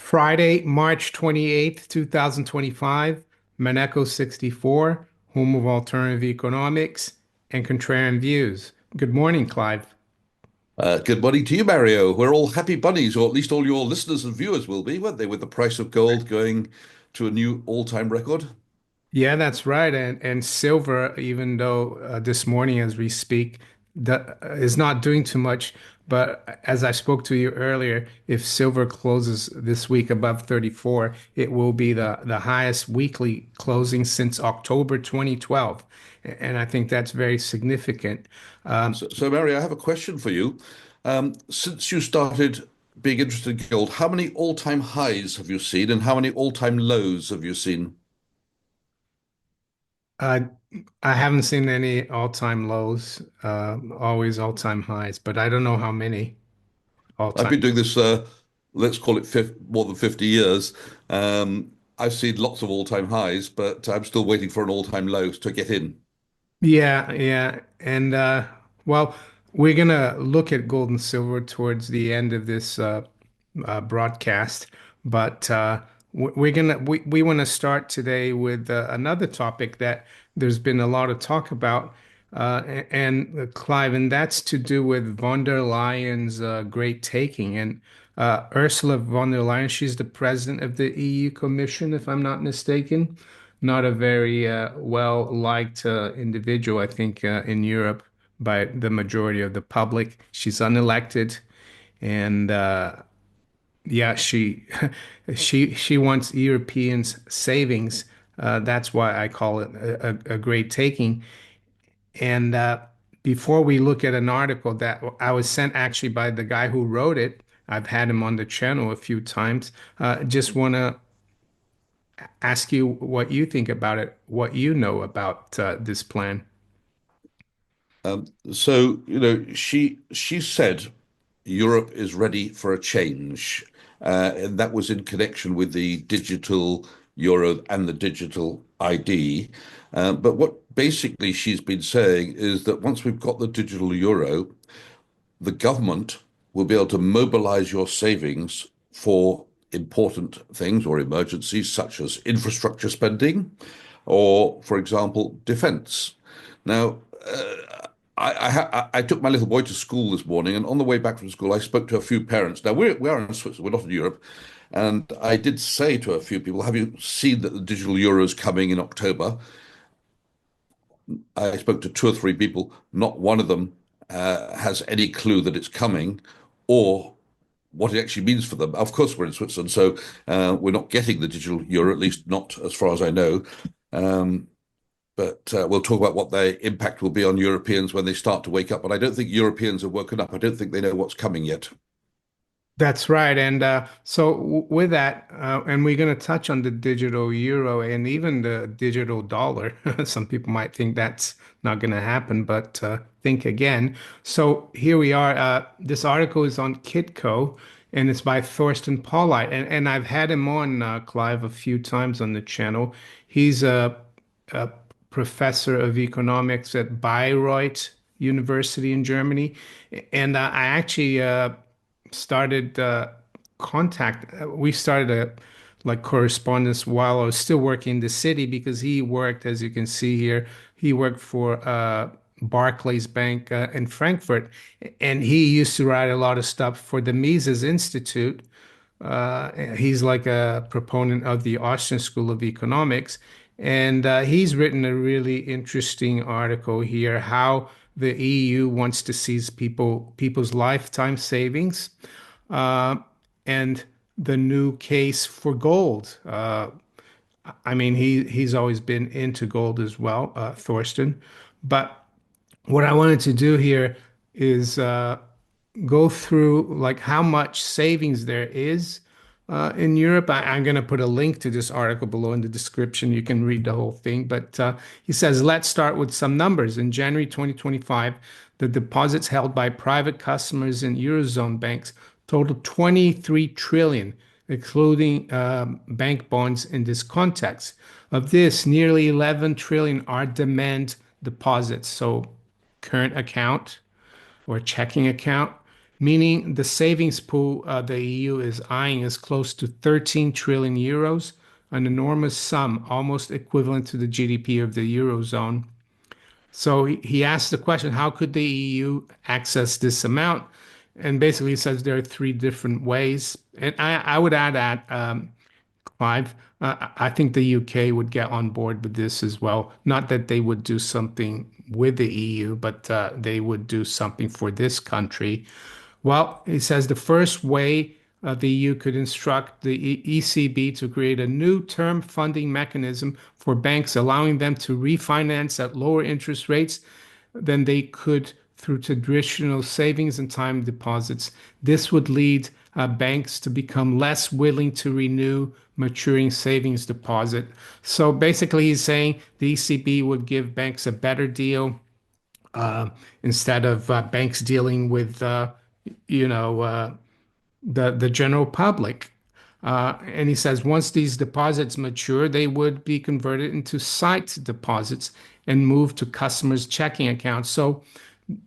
Friday, March 28th, 2025, Maneco 64, home of alternative economics and contrarian views. Good morning, Clive. Good morning to you, Mario. We're all happy bunnies, or at least all your listeners and viewers will be, won't they, with the price of gold going to a new all-time record? Yeah, that's right. And silver, even though this morning as we speak, that is not doing too much. But as I spoke to you earlier, if silver closes this week above 34, it will be the highest weekly closing since October 2012. And I think that's very significant. Um, So, Mario, I have a question for you. Since you started being interested in gold, how many all-time highs have you seen, and how many all-time lows have you seen? I I haven't seen any all-time lows, always all-time highs, but I don't know how many I've all-time. been doing this, let's call it more than 50 years. I've seen lots of all-time highs, but I'm still waiting for an all-time low to get in. Yeah, yeah. And well, we're gonna look at gold and silver towards the end of this broadcast, but we want to start today with another topic that there's been a lot of talk about, Clive, and that's to do with von der Leyen's great taking. And Ursula von der Leyen, she's the president of the EU Commission, if I'm not mistaken. Not a very well liked individual, I think, in Europe by the majority of the public. She's unelected, and yeah, she she wants Europeans' savings. That's why I call it a great taking. And before we look at an article that I was sent actually by the guy who wrote it, I've had him on the channel a few times. Just want to ask you what you think about it, what you know about this plan. So she said Europe is ready for a change, and that was in connection with the digital euro and the digital ID. But what basically she's been saying is that once we've got the digital euro, the government will be able to mobilize your savings for important things or emergencies such as infrastructure spending or, for example, defense. Now, I took my little boy to school this morning, and on the way back from school, I spoke to a few parents. Now, we are in Switzerland, we're not in Europe. And I did say to a few people, have you seen that the digital euro is coming in October? I spoke to two or three people. Not one of them has any clue that it's coming or what it actually means for them. Of course, we're in Switzerland, so we're not getting the digital euro, at least not as far as I know. Um, but we'll talk about what the impact will be on Europeans when they start to wake up. But I don't think Europeans have woken up. I don't think they know what's coming yet. That's right. And with that, and we're going to touch on the digital euro and even the digital dollar. Some people might think that's not going to happen, but think again. So here we are. This article is on Kitco and it's by Thorsten Polleit. And I've had him on, Clive, a few times on the channel. He's a professor of economics at Bayreuth University in Germany. And I actually started we started a like correspondence while I was still working in the city because he worked, as you can see here, he worked for Barclays Bank in Frankfurt, and he used to write a lot of stuff for the Mises Institute. He's like a proponent of the Austrian School of Economics, and he's written a really interesting article here, how the EU wants to seize people's lifetime savings, uh, and the new case for gold. I mean, he's always been into gold as well, Thorsten. But what I wanted to do here is go through like how much savings there is in Europe. I'm going to put a link to this article below in the description. You can read the whole thing. But he says, let's start with some numbers. In January 2025, the deposits held by private customers in Eurozone banks totaled 23 trillion, including bank bonds in this context. Of this, nearly 11 trillion are demand deposits. So current account or checking account, meaning the savings pool the EU is eyeing is close to 13 trillion euros, an enormous sum, almost equivalent to the GDP of the Eurozone. So he asked the question, how could the EU access this amount? And basically says there are three different ways. And I would add that, Clive, I think the UK would get on board with this as well. Not that they would do something with the EU, but they would do something for this country. Well, he says the first way the EU could instruct the ECB to create a new term funding mechanism for banks, allowing them to refinance at lower interest rates than they could through traditional savings and time deposits. This would lead banks to become less willing to renew maturing savings deposit. So basically, he's saying the ECB would give banks a better deal instead of banks dealing with you know, the general public. And he says once these deposits mature, they would be converted into sight deposits and moved to customers' checking accounts. So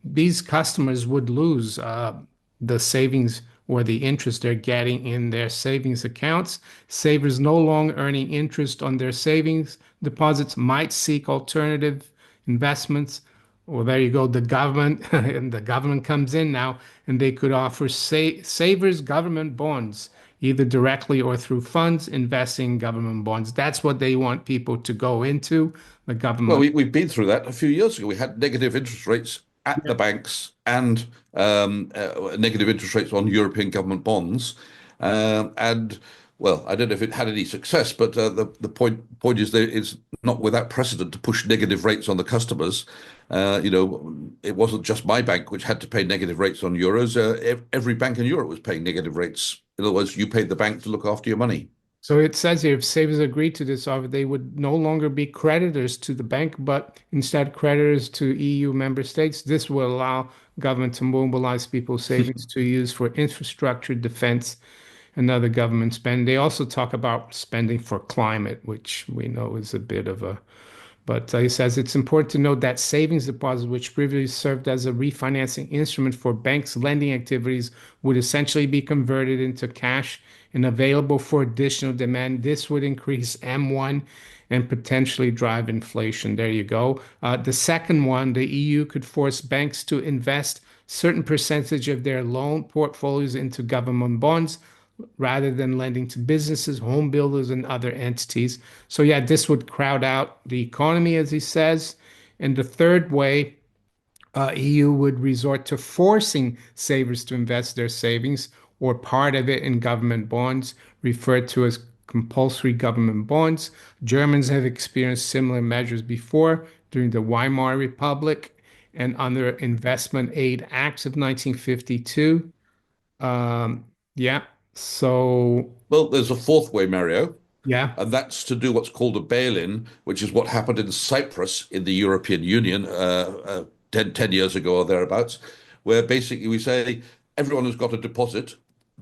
these customers would lose the savings or the interest they're getting in their savings accounts. Savers no longer earning interest on their savings deposits might seek alternative investments. Well, there you go. The government and the government comes in now, and they could offer savers government bonds, either directly or through funds investing in government bonds. That's what they want people to go into, the Well, government. we've been through that a few years ago. We had negative interest rates at Yeah. the banks and negative interest rates on European government bonds. And well, I don't know if it had any success, but the point is that it's not without precedent to push negative rates on the customers. It wasn't just my bank which had to pay negative rates on euros. Every bank in Europe was paying negative rates. In other words, you paid the bank to look after your money. So it says here, if savers agree to this offer, they would no longer be creditors to the bank, but instead creditors to EU member states. This will allow government to mobilize people's savings to use for infrastructure, defense, and other government spend. They also talk about spending for climate, which we know is a bit of a but he says it's important to note that savings deposits, which previously served as a refinancing instrument for banks' lending activities, would essentially be converted into cash and available for additional demand. This would increase M1 and potentially drive inflation. There you go. The second one, the EU could force banks to invest certain percentage of their loan portfolios into government bonds rather than lending to businesses, home builders, and other entities. So, yeah, this would crowd out the economy, as he says. And the third way, EU would resort to forcing savers to invest their savings or part of it in government bonds, referred to as compulsory government bonds. Germans have experienced similar measures before during the Weimar Republic and under Investment Aid Acts of 1952. Yeah. So, Well, there's a fourth way, Mario, yeah, and that's to do what's called a bail-in, which is what happened in Cyprus in the European Union 10 years ago or thereabouts, where basically we say everyone who's got a deposit,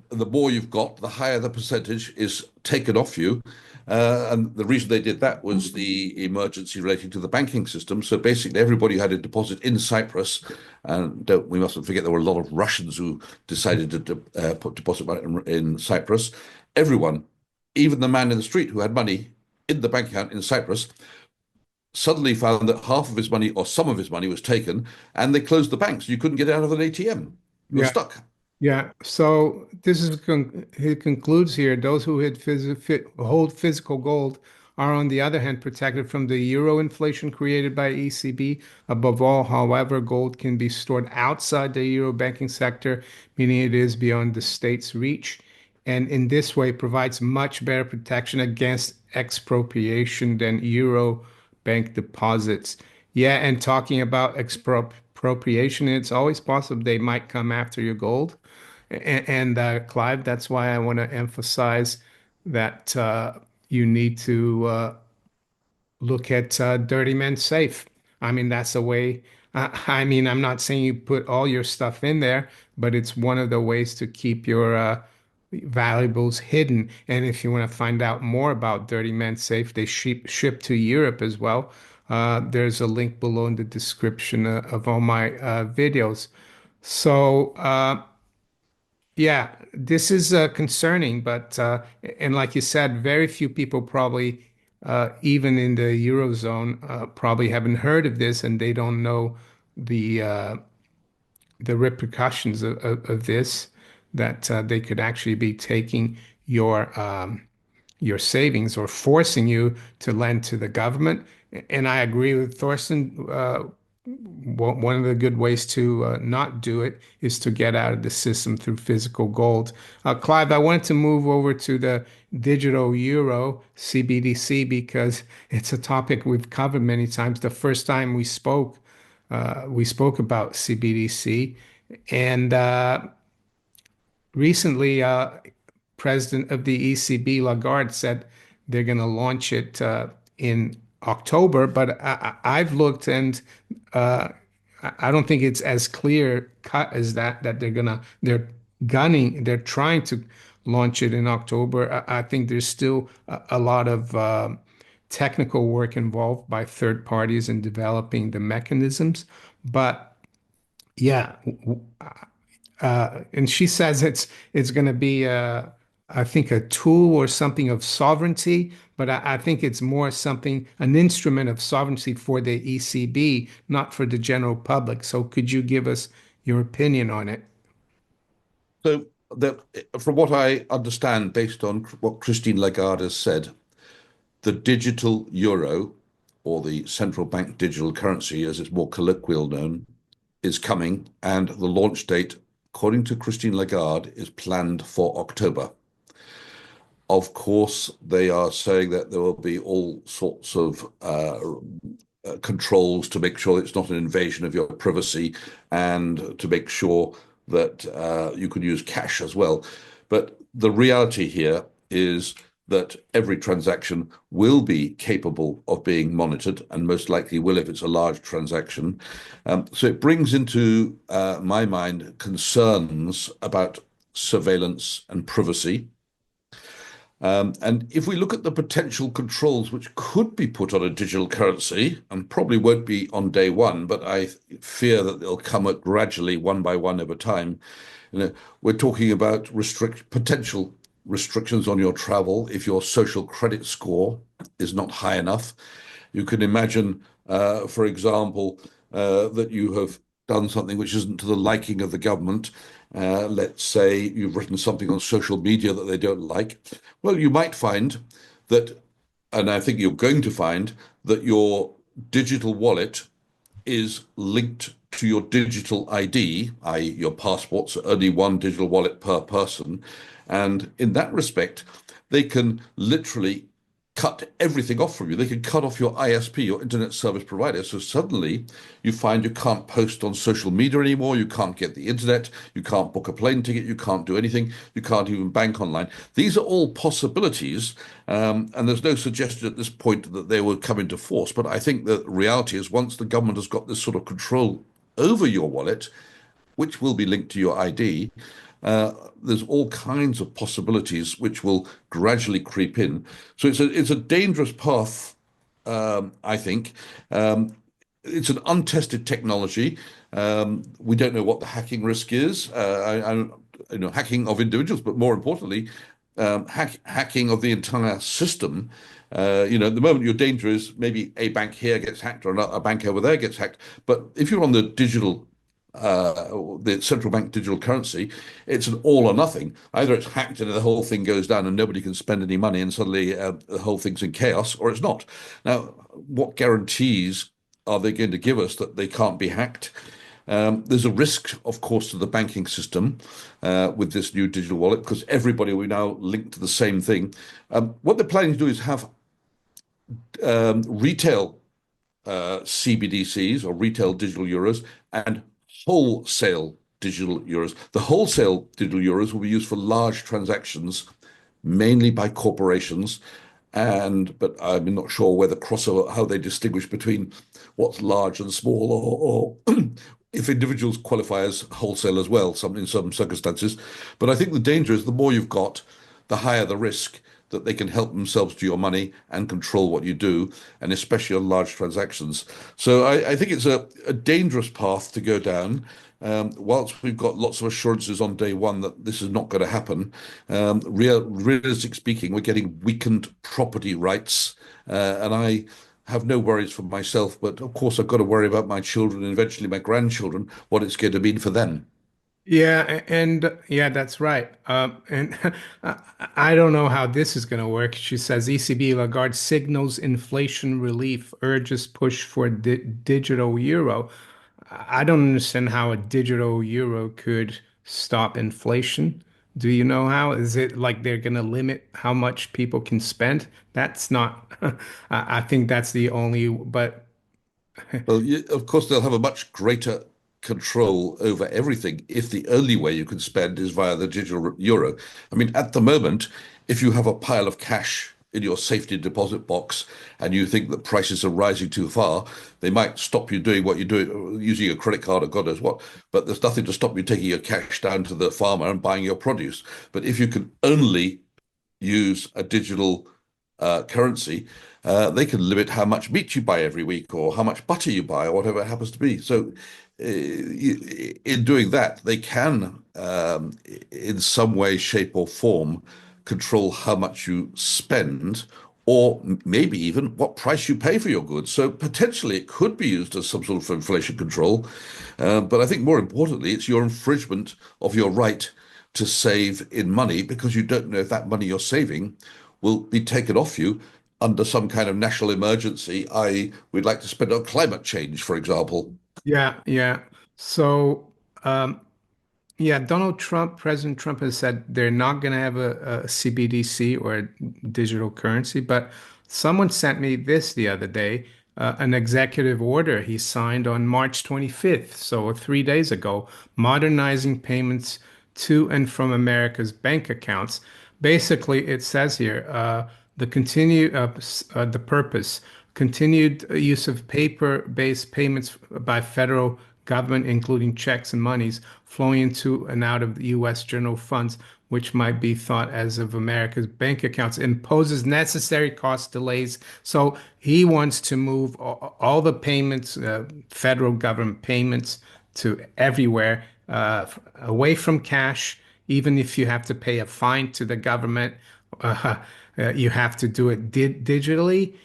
the more you've got, the higher the percentage is taken off you. And the reason they did that was the emergency relating to the banking system. So basically, everybody who had a deposit in Cyprus, and we mustn't forget there were a lot of Russians who decided to put deposit money in Cyprus. Everyone, even the man in the street who had money in the bank account in Cyprus, suddenly found that half of his money or some of his money was taken, and they closed the banks. You couldn't get out of an ATM. You were yeah, stuck. yeah. So this is he concludes here. Those who hold physical gold are, on the other hand, protected from the euro inflation created by ECB. Above all, however, gold can be stored outside the euro banking sector, meaning it is beyond the state's reach, and in this way provides much better protection against expropriation than euro bank deposits. Yeah, and talking about expropriation, it's always possible they might come after your gold. And Clive, that's why I want to emphasize that you need to look at Dirty Men Safe. I mean, that's a way. I mean, I'm not saying you put all your stuff in there, but it's one of the ways to keep your valuables hidden. And if you want to find out more about Dirty Men Safe, they ship to Europe as well. There's a link below in the description of all my videos. So, Yeah, this is concerning, but and like you said, very few people probably, even in the Eurozone, probably haven't heard of this, and they don't know the uh, the repercussions of this, that they could actually be taking your savings or forcing you to lend to the government. And I agree with Thorsten. One of the good ways to not do it is to get out of the system through physical gold. Clive, I wanted to move over to the digital euro, CBDC, because it's a topic we've covered many times. The first time we spoke about CBDC, and recently, President of the ECB, Lagarde, said they're going to launch it in October. But I've looked, and uh, I don't think it's as clear cut as that. That they're trying to launch it in October. I think there's still a lot of technical work involved by third parties in developing the mechanisms. But yeah, and she says it's going to be I think a tool or something of sovereignty, but I think it's more something, an instrument of sovereignty for the ECB, not for the general public. So could you give us your opinion on it? So, that, from what I understand, based on what Christine Lagarde has said, the digital euro, or the central bank digital currency, as it's more colloquial known, is coming, and the launch date, according to Christine Lagarde, is planned for October. Of course, they are saying that there will be all sorts of controls to make sure it's not an invasion of your privacy and to make sure that you can use cash as well. But the reality here is that every transaction will be capable of being monitored and most likely will if it's a large transaction. So it brings into my mind concerns about surveillance and privacy. And if we look at the potential controls which could be put on a digital currency, and probably won't be on day one, but I fear that they'll come up gradually, one by one over time. We're talking about potential restrictions on your travel if your social credit score is not high enough. You can imagine, for example, that you have done something which isn't to the liking of the government. Let's say you've written something on social media that they don't like. Well, you might find that, and I think you're going to find that your digital wallet is linked to your digital ID, i.e., your passports, only one digital wallet per person. And in that respect, they can literally cut everything off from you. They can cut off your ISP, your internet service provider. So suddenly you find you can't post on social media anymore. You can't get the internet. You can't book a plane ticket. You can't do anything. You can't even bank online. These are all possibilities. And there's no suggestion at this point that they will come into force. But I think the reality is once the government has got this sort of control over your wallet, which will be linked to your ID, uh, there's all kinds of possibilities which will gradually creep in. So it's a dangerous path, I think. It's an untested technology. We don't know what the hacking risk is. Hacking of individuals, but more importantly, hacking of the entire system. At the moment, your danger is maybe a bank here gets hacked or a bank over there gets hacked. But if you're on the central bank digital currency, it's an all or nothing. Either it's hacked and the whole thing goes down and nobody can spend any money and suddenly the whole thing's in chaos, or it's not. Now, what guarantees are they going to give us that they can't be hacked? There's a risk, of course, to the banking system with this new digital wallet because everybody will now link to the same thing. What they're planning to do is have retail CBDCs or retail digital euros and wholesale digital euros. The wholesale digital euros will be used for large transactions, mainly by corporations. But I'm not sure whether crossover, how they distinguish between what's large and small, or if individuals qualify as wholesale as well, in some circumstances. But I think the danger is the more you've got, the higher the risk. that they can help themselves to your money and control what you do, and especially on large transactions. So I think it's a dangerous path to go down. Whilst we've got lots of assurances on day one that this is not going to happen, realistic speaking, we're getting weakened property rights, and I have no worries for myself, but of course I've got to worry about my children and eventually my grandchildren, what it's going to mean for them. Yeah, and yeah, that's right. And I I don't know how this is going to work. She says ECB Lagarde signals inflation relief, urges push for digital euro. I don't understand how a digital euro could stop inflation. Do you know how? Is it like they're going to limit how much people can spend? That's not, I think that's the only, but Well, of course, they'll have a much greater control over everything if the only way you can spend is via the digital euro. I mean, at the moment, if you have a pile of cash in your safety deposit box and you think that prices are rising too far, they might stop you doing what you're doing, using a credit card or God knows what. But there's nothing to stop you taking your cash down to the farmer and buying your produce. But if you can only use a digital currency, they can limit how much meat you buy every week or how much butter you buy or whatever it happens to be. So, in doing that, they can, in some way, shape, or form, control how much you spend. Or maybe even what price you pay for your goods. So potentially it could be used as some sort of inflation control. But I think more importantly, it's your infringement of your right to save in money because you don't know if that money you're saving will be taken off you under some kind of national emergency, i.e., we'd like to spend on climate change, for example. yeah, yeah. So, um, yeah, President Trump has said they're not going to have a CBDC or a digital currency, but someone sent me this the other day, an executive order he signed on March 25th, so 3 days ago, modernizing payments to and from America's bank accounts. Basically, it says here, the purpose, continued use of paper-based payments by federal government, including checks and monies flowing into and out of the U.S. general funds, which might be thought as of America's bank accounts, imposes necessary cost delays. So he wants to move all the payments, federal government payments, to everywhere, away from cash. Even if you have to pay a fine to the government, uh, you have to do it digitally.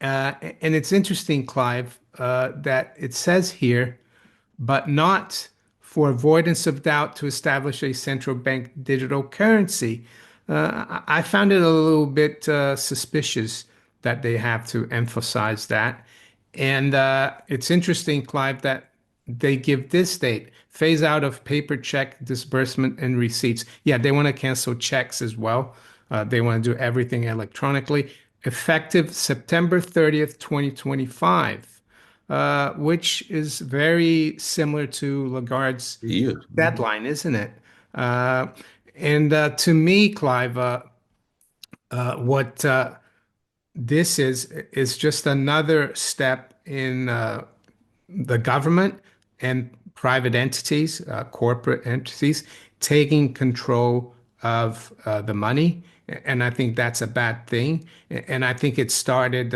And it's interesting, Clive, that it says here, but not for avoidance of doubt to establish a central bank digital currency. I found it a little bit suspicious that they have to emphasize that. And it's interesting, Clive, that they give this date, phase out of paper check disbursement and receipts. Yeah, they want to cancel checks as well. They want to do everything electronically, effective September 30th, 2025, which is very similar to Lagarde's Yeah. deadline, isn't it? Uh, and to me, Clive, what this is just another step in the government and private entities, corporate entities, taking control of the money. And I think that's a bad thing. And I think it started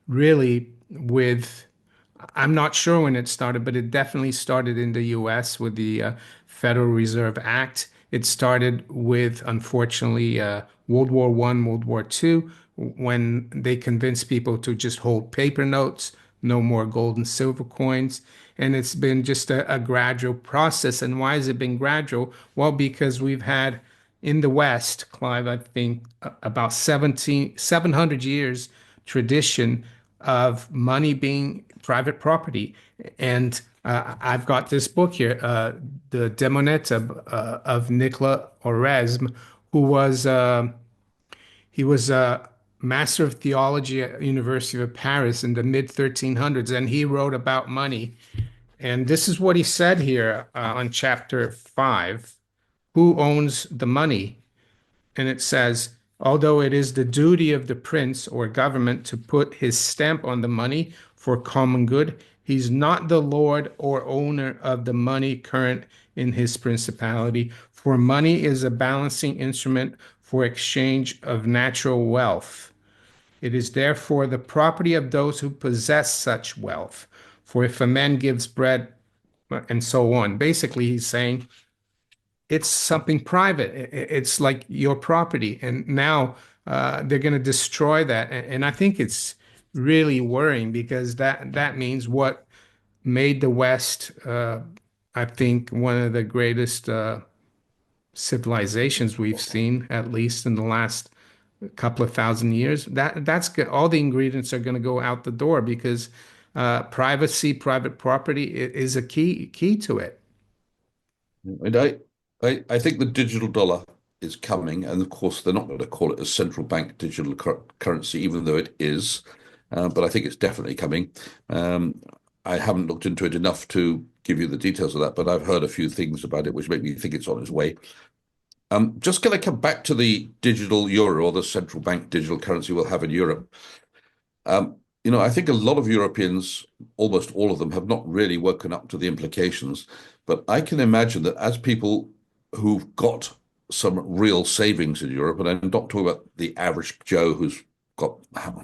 really with, I'm not sure when it started, but it definitely started in the US with the Federal Reserve Act. It started with, unfortunately, World War I, World War II, when they convinced people to just hold paper notes, no more gold and silver coins. And it's been just a gradual process. And why has it been gradual? Well, because we've had in the West, Clive, I think about 700 years tradition of money being private property. And I've got this book here, the Demoneta of Nicolas Oresme, who was he was a master of theology at University of Paris in the mid 1300s, and he wrote about money. And this is what he said here on chapter 5: Who owns the money? And it says, although it is the duty of the prince or government to put his stamp on the money for common good, he's not the lord or owner of the money current in his principality. For money is a balancing instrument for exchange of natural wealth. It is therefore the property of those who possess such wealth. For if a man gives bread, and so on. Basically, he's saying it's something private. It's like your property. And now they're going to destroy that. And I think it's really worrying because that means what made the West, I think, one of the greatest civilizations we've seen, at least in the last couple of thousand years. That's good. All the ingredients are going to go out the door because privacy, private property is a key to it. And I think the digital dollar is coming, and of course they're not going to call it a central bank digital currency, even though it is. But I think it's definitely coming. Um, I haven't looked into it enough to give you the details of that, but I've heard a few things about it which make me think it's on its way. Just going to come back to the digital euro or the central bank digital currency we'll have in Europe. I think a lot of Europeans, almost all of them, have not really woken up to the implications. But I can imagine that as people who've got some real savings in Europe, and I'm not talking about the average Joe who's got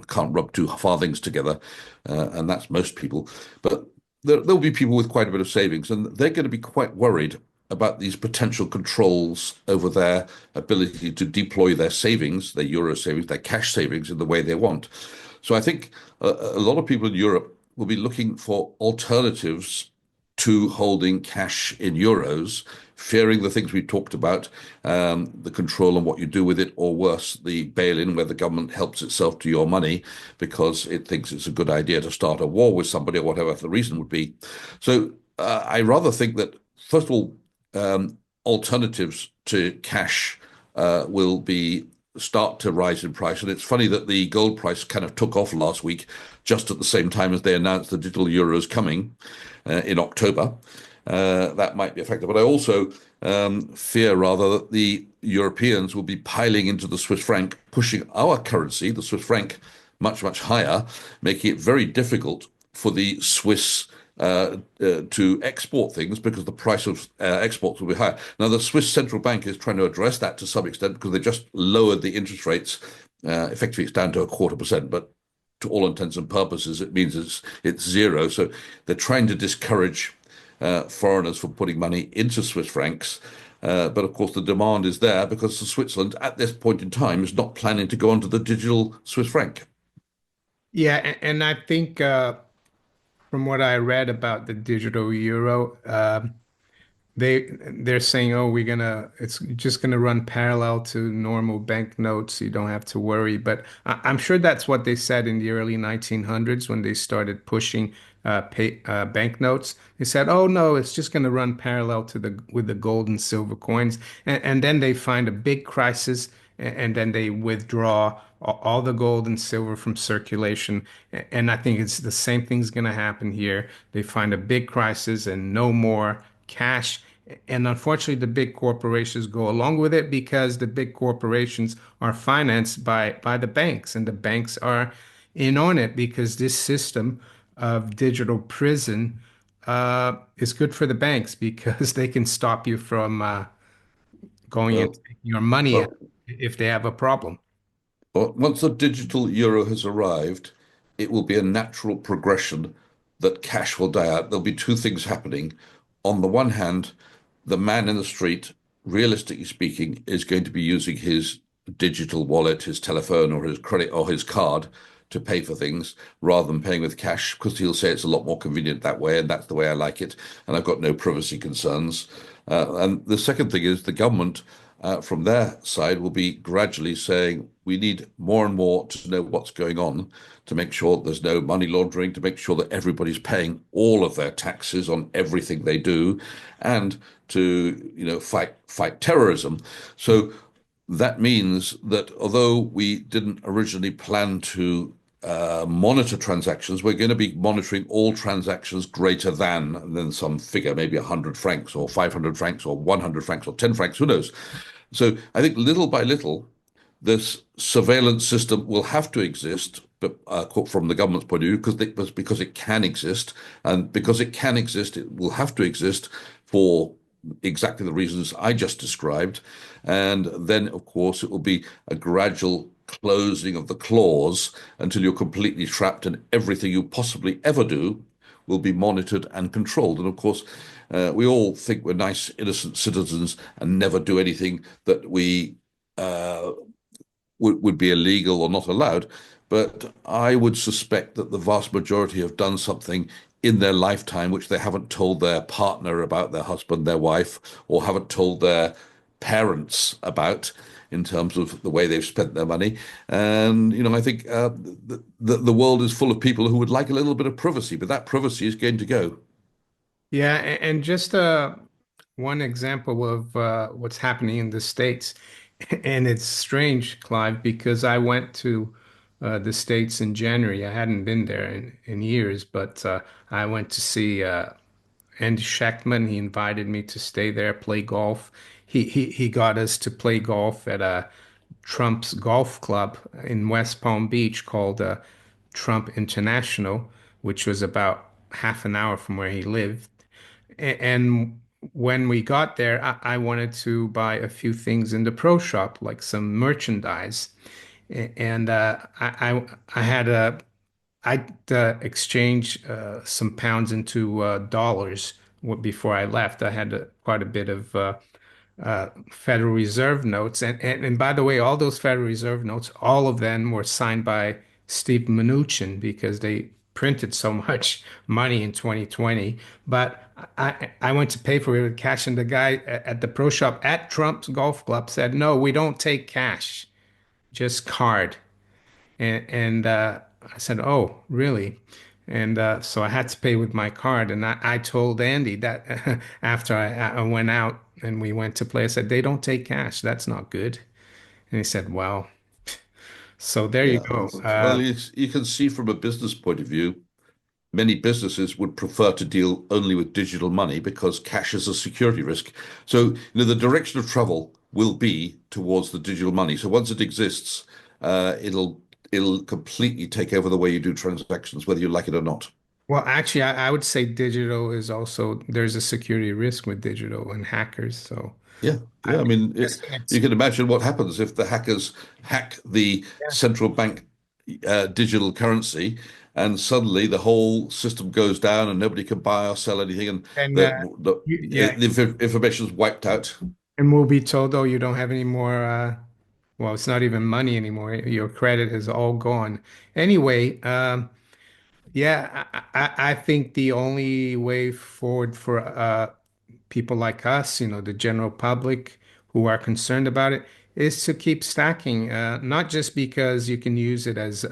can't rub two farthings together, and that's most people, but there'll be people with quite a bit of savings, and they're going to be quite worried about these potential controls over their ability to deploy their savings, their euro savings, their cash savings in the way they want. So I think a lot of people in Europe will be looking for alternatives to holding cash in euros, fearing the things we talked about, the control on what you do with it, or worse, the bail-in where the government helps itself to your money because it thinks it's a good idea to start a war with somebody or whatever the reason would be. So I rather think that, first of all, alternatives to cash will be start to rise in price. And it's funny that the gold price kind of took off last week, just at the same time as they announced the digital euros coming in October. That might be affected. But I also fear rather that the Europeans will be piling into the Swiss franc, pushing our currency, the Swiss franc, much, much higher, making it very difficult for the Swiss to export things because the price of exports will be higher. Now, the Swiss central bank is trying to address that to some extent because they just lowered the interest rates. Effectively, it's down to 0.25%, but to all intents and purposes, it means it's zero. So they're trying to discourage foreigners from putting money into Swiss francs. But of course, the demand is there because Switzerland, at this point in time, is not planning to go onto the digital Swiss franc. Yeah, and I think from what I read about the digital euro, they're saying, oh, it's just gonna run parallel to normal banknotes. You don't have to worry. But I'm sure that's what they said in the early 1900s when they started pushing banknotes. They said, oh no, it's just gonna run parallel to the with the gold and silver coins, and then they find a big crisis, and then they withdraw all the gold and silver from circulation. And I think it's the same thing's gonna happen here. They find a big crisis and no more cash. And unfortunately, the big corporations go along with it because the big corporations are financed by the banks, and the banks are in on it because this system of digital prison is good for the banks because they can stop you from going and Well, taking your money out well, if they have a problem. But once the digital euro has arrived, it will be a natural progression that cash will die out. There'll be two things happening. On the one hand, the man in the street, realistically speaking, is going to be using his digital wallet, his telephone, or his credit or his card to pay for things rather than paying with cash because he'll say it's a lot more convenient that way, and that's the way I like it, and I've got no privacy concerns. And the second thing is the government, from their side, will be gradually saying we need more and more to know what's going on to make sure there's no money laundering, to make sure that everybody's paying all of their taxes on everything they do, and to fight terrorism. So that means that although we didn't originally plan to monitor transactions, we're going to be monitoring all transactions greater than, and then some figure, maybe 100 francs or 500 francs or 100 francs or 10 francs, who knows? So I think little by little, this surveillance system will have to exist, but from the government's point of view, because it can exist, and because it can exist, it will have to exist for exactly the reasons I just described. And then, of course, it will be a gradual closing of the clause until you're completely trapped, and everything you possibly ever do will be monitored and controlled. And of course, we all think we're nice, innocent citizens and never do anything that we uh, would be illegal or not allowed. But I would suspect that the vast majority have done something in their lifetime which they haven't told their partner about, their husband, their wife, or haven't told their parents about in terms of the way they've spent their money. And, I think the world is full of people who would like a little bit of privacy, but that privacy is going to go. Yeah, and just one example of what's happening in the States. And it's strange, Clive, because I went to the States in January. I hadn't been there in years, but I went to see Andy Schechtman. He invited me to stay there, play golf. He got us to play golf at Trump's golf club in West Palm Beach called Trump International, which was about half an hour from where he lived. And when we got there, I wanted to buy a few things in the pro shop, like some merchandise. And I had exchange some pounds into dollars before I left. I had quite a bit of Federal Reserve notes. And by the way, all those Federal Reserve notes, all of them were signed by Steve Mnuchin because they printed so much money in 2020. But I went to pay for it with cash, and the guy at the pro shop at Trump's golf club said, "No, we don't take cash, just card." And I said, "Oh, really?" And so I had to pay with my card. And I told Andy that after I went out and we went to play, I said, "They don't take cash. That's not good." And he said, "Well, so there you Yeah. go." Well, you can see from a business point of view, many businesses would prefer to deal only with digital money because cash is a security risk. So, the direction of travel will be towards the digital money. So once it exists, it'll completely take over the way you do transactions, whether you like it or not. Well, actually, I would say digital is also, there's a security risk with digital and hackers. So Yeah, I, yeah. I mean, guessing you it's, can imagine what happens if the hackers hack the yeah. central bank digital currency, and suddenly the whole system goes down, and nobody can buy or sell anything, and And yeah, the information is wiped out. and we'll be told, oh, you don't have any more. Well, it's not even money anymore. Your credit is all gone. Anyway, yeah, I think the only way forward for people like us, the general public who are concerned about it, is to keep stacking. Not just because you can use it as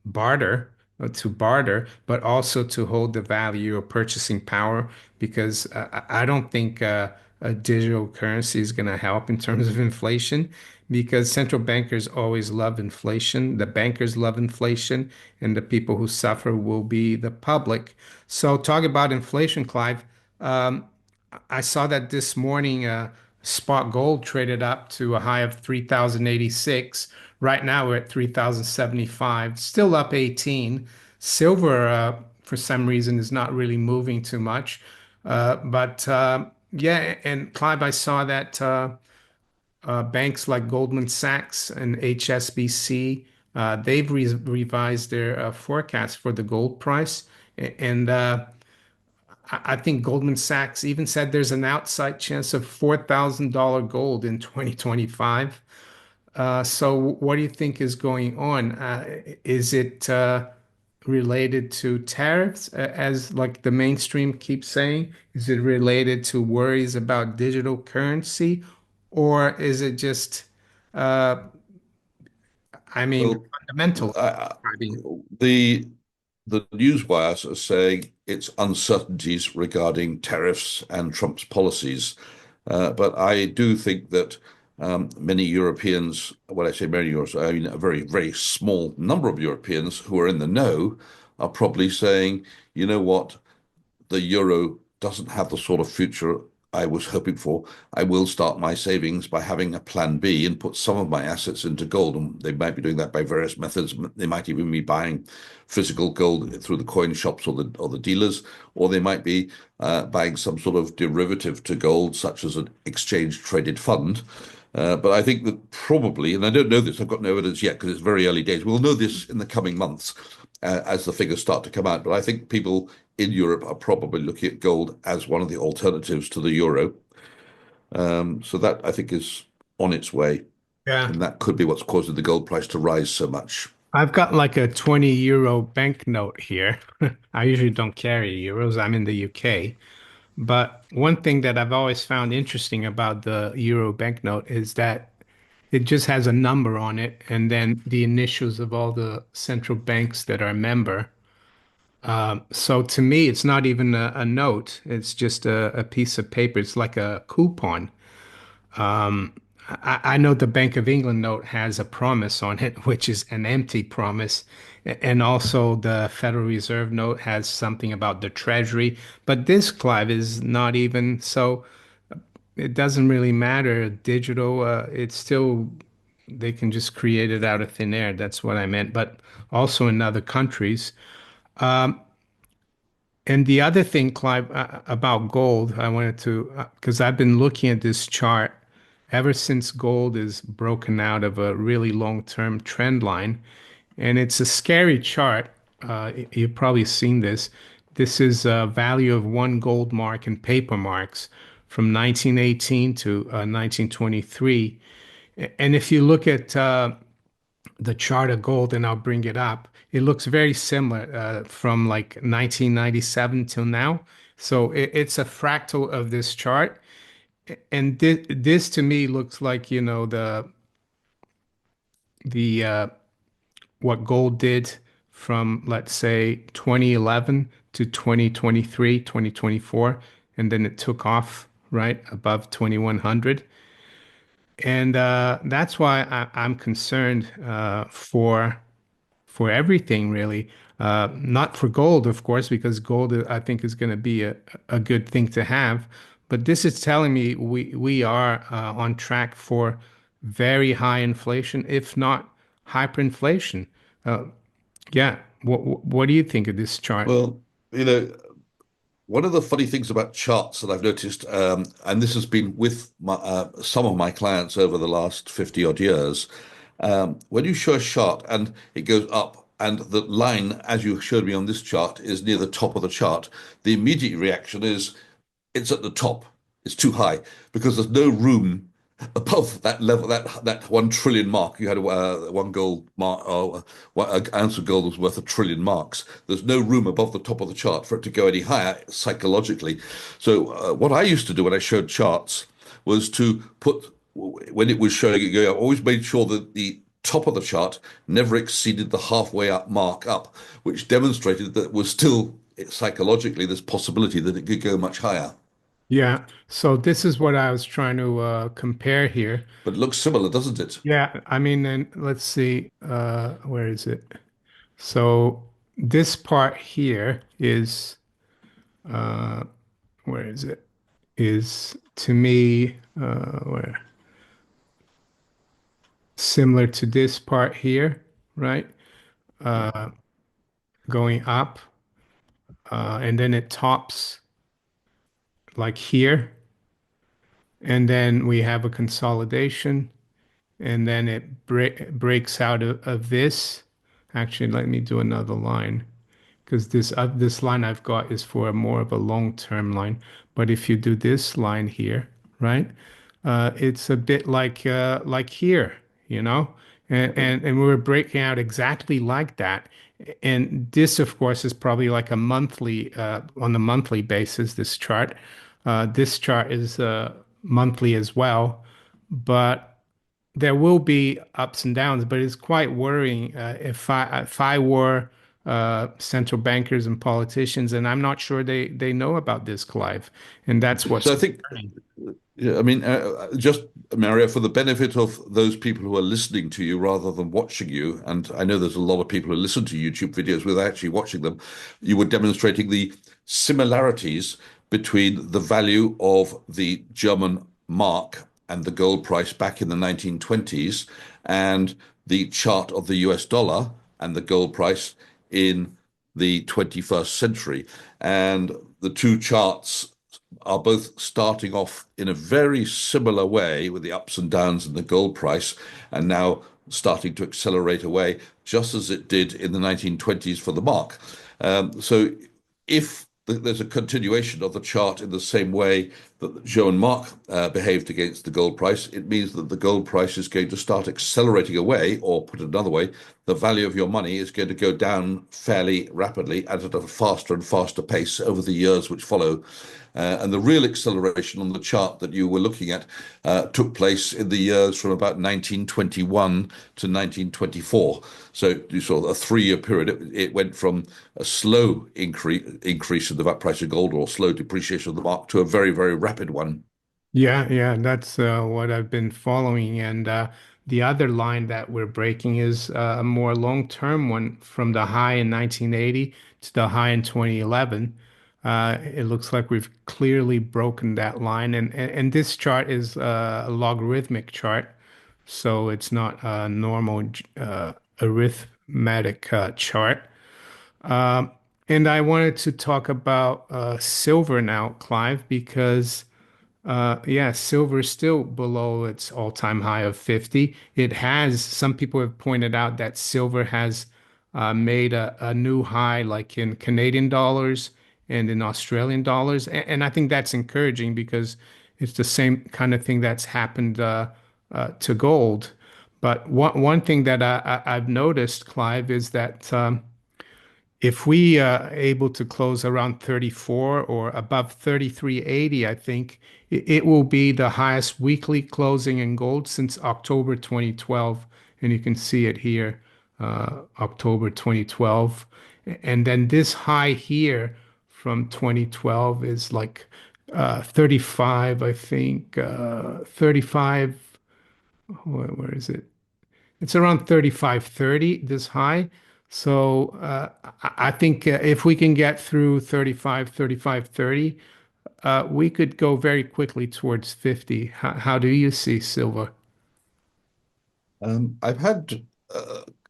barter to barter, but also to hold the value or purchasing power. Because I don't think a digital currency is going to help in terms of inflation. Because central bankers always love inflation, the bankers love inflation, and the people who suffer will be the public. So, talk about inflation, Clive. Um, I saw that this morning, spot gold traded up to a high of 3,086. Right now we're at 3,075, still up 18. Silver, for some reason, is not really moving too much. But yeah, and Clive, I saw that banks like Goldman Sachs and HSBC, they've revised their forecast for the gold price. And I think Goldman Sachs even said there's an outside chance of $4,000 gold in 2025. So what do you think is going on? Is it related to tariffs, as like the mainstream keeps saying? Is it related to worries about digital currency, or is it just, uh, I mean, Well, fundamental? I, I mean, the the news wires are saying it's uncertainties regarding tariffs and Trump's policies. But I do think that many Europeans, when I say many Europeans, I mean a very, very small number of Europeans who are in the know, are probably saying, you know what, the euro doesn't have the sort of future I was hoping for, I will start my savings by having a plan B and put some of my assets into gold. And they might be doing that by various methods. They might even be buying physical gold through the coin shops or the dealers, or they might be buying some sort of derivative to gold, such as an exchange traded fund. But I think that probably, and I don't know this, I've got no evidence yet because it's very early days. We'll know this in the coming months as the figures start to come out. But I think people in Europe are probably looking at gold as one of the alternatives to the euro. So that I think is on its way, Yeah. and that could be what's causing the gold price to rise so much. I've got like a 20 euro banknote here. I usually don't carry euros. I'm in the UK. But one thing that I've always found interesting about the euro banknote is that it just has a number on it and then the initials of all the central banks that are a member. So to me, it's not even a note. It's just a piece of paper. It's like a coupon. I know the Bank of England note has a promise on it, which is an empty promise. And also the Federal Reserve note has something about the Treasury. But this, Clive, is not even so it doesn't really matter. Digital, it's still, they can just create it out of thin air. That's what I meant. But also in other countries. And the other thing, Clive, about gold, I wanted to, because I've been looking at this chart ever since gold is broken out of a really long-term trend line. And it's a scary chart. You've probably seen this. This is a value of one gold mark in paper marks from 1918 to 1923. And if you look at the chart of gold, and I'll bring it up. It looks very similar from like 1997 till now. So it's a fractal of this chart. And this to me looks like, the what gold did from, let's say, 2011 to 2023, 2024, and then it took off right above 2100. And that's why I'm concerned for everything really. Not for gold, of course, because gold I think is going to be a good thing to have. But this is telling me we are on track for very high inflation, if not hyperinflation. Uh, yeah. What do you think of this chart? Well, you know, one of the funny things about charts that I've noticed, and this has been with some of my clients over the last 50 odd years, when you show a chart and it goes up, and the line, as you showed me on this chart, is near the top of the chart, the immediate reaction is it's at the top. It's too high because there's no room above that level, that 1 trillion mark. You had one gold mark, or an ounce of gold was worth 1 trillion marks. There's no room above the top of the chart for it to go any higher psychologically. So what I used to do when I showed charts was to put when it was showing it going, I always made sure that the top of the chart never exceeded the halfway up mark up, which demonstrated that it was still psychologically this possibility that it could go much higher. Yeah. So this is what I was trying to compare here. But it looks similar, doesn't it? Yeah. I mean, and let's see. Where is it? So this part here is where is it? Is to me where similar to this part here, right? Going up, and then it tops like here, and then we have a consolidation, and then it breaks out of this. Actually, let me do another line. Because this line I've got is for more of a long-term line. But if you do this line here, right, it's a bit like here, you know, and we're breaking out exactly like that. And this, of course, is probably like a monthly on a monthly basis. This chart is monthly as well, but there will be ups and downs, but it's quite worrying if I were central bankers and politicians, and I'm not sure they know about this, Clive, and that's what's So I think, concerning. yeah, I mean, just Mario, for the benefit of those people who are listening to you rather than watching you, and I know there's a lot of people who listen to YouTube videos without actually watching them, you were demonstrating the similarities between the value of the German mark and the gold price back in the 1920s and the chart of the US dollar and the gold price in the 21st century. And the two charts are both starting off in a very similar way with the ups and downs in the gold price and now starting to accelerate away, just as it did in the 1920s for the mark. So if there's a continuation of the chart in the same way that the Joe and Mark behaved against the gold price, it means that the gold price is going to start accelerating away, or put another way, the value of your money is going to go down fairly rapidly and at a faster and faster pace over the years which follow. And the real acceleration on the chart that you were looking at took place in the years from about 1921 to 1924. So you saw a 3-year period. It went from a slow increase in the price of gold or slow depreciation of the mark to a very, very rapid one. Yeah, yeah, that's what I've been following. And the other line that we're breaking is a more long-term one from the high in 1980 to the high in 2011. It looks like we've clearly broken that line. And this chart is a logarithmic chart, so it's not a normal arithmetic chart. Um, and I wanted to talk about silver now, Clive, because yeah, silver is still below its all-time high of 50. It has, some people have pointed out that silver has made a new high, like in Canadian dollars and in Australian dollars. And I think that's encouraging because it's the same kind of thing that's happened to gold. But one thing that I've noticed, Clive, is that if we are able to close around 34 or above 33.80, I think it will be the highest weekly closing in gold since October 2012. And you can see it here, October 2012. And then this high here from 2012 is like 35, I think, 35, where is it? It's around 35.30 this high. So I think if we can get through 35.30, we could go very quickly towards 50. How do you see silver? I've had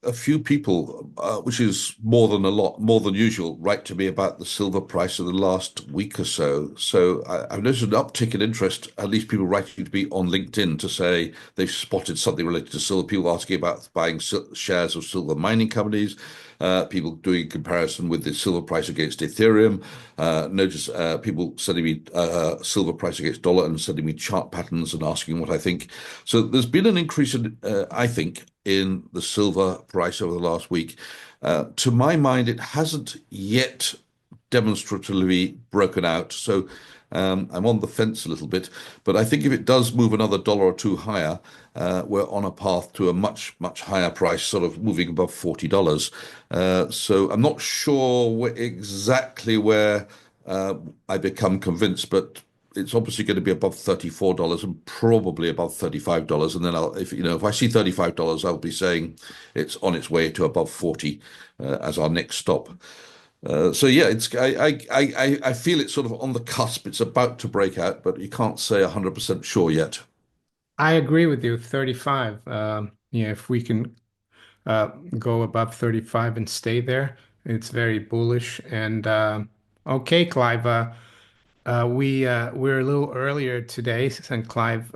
a few people, which is more than a lot, more than usual, write to me about the silver price in the last week or so. So I've noticed an uptick in interest, at least people writing to me on LinkedIn to say they've spotted something related to silver, people asking about buying shares of silver mining companies. People doing comparison with the silver price against Ethereum. Notice people sending me silver price against dollar and sending me chart patterns and asking what I think. So there's been an increase in, I think, in the silver price over the last week. To my mind, it hasn't yet demonstratively broken out. So I'm on the fence a little bit, but I think if it does move another dollar or two higher, we're on a path to a much, much higher price, sort of moving above $40. So I'm not sure exactly where I become convinced, but it's obviously going to be above $34 and probably above $35. And then if I see $35, I'll be saying it's on its way to above 40 as our next stop. So yeah, I feel it's sort of on the cusp. It's about to break out, but you can't say 100% sure yet. I agree with you, 35. Yeah, if we can go above 35 and stay there, it's very bullish. And okay, Clive, we're a little earlier today, and Clive,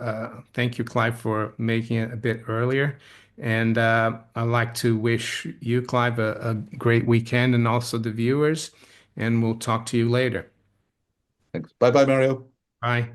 thank you, Clive, for making it a bit earlier. And I'd like to wish you, Clive, a great weekend and also the viewers. And we'll talk to you later. Thanks. Bye bye, Mario. Bye.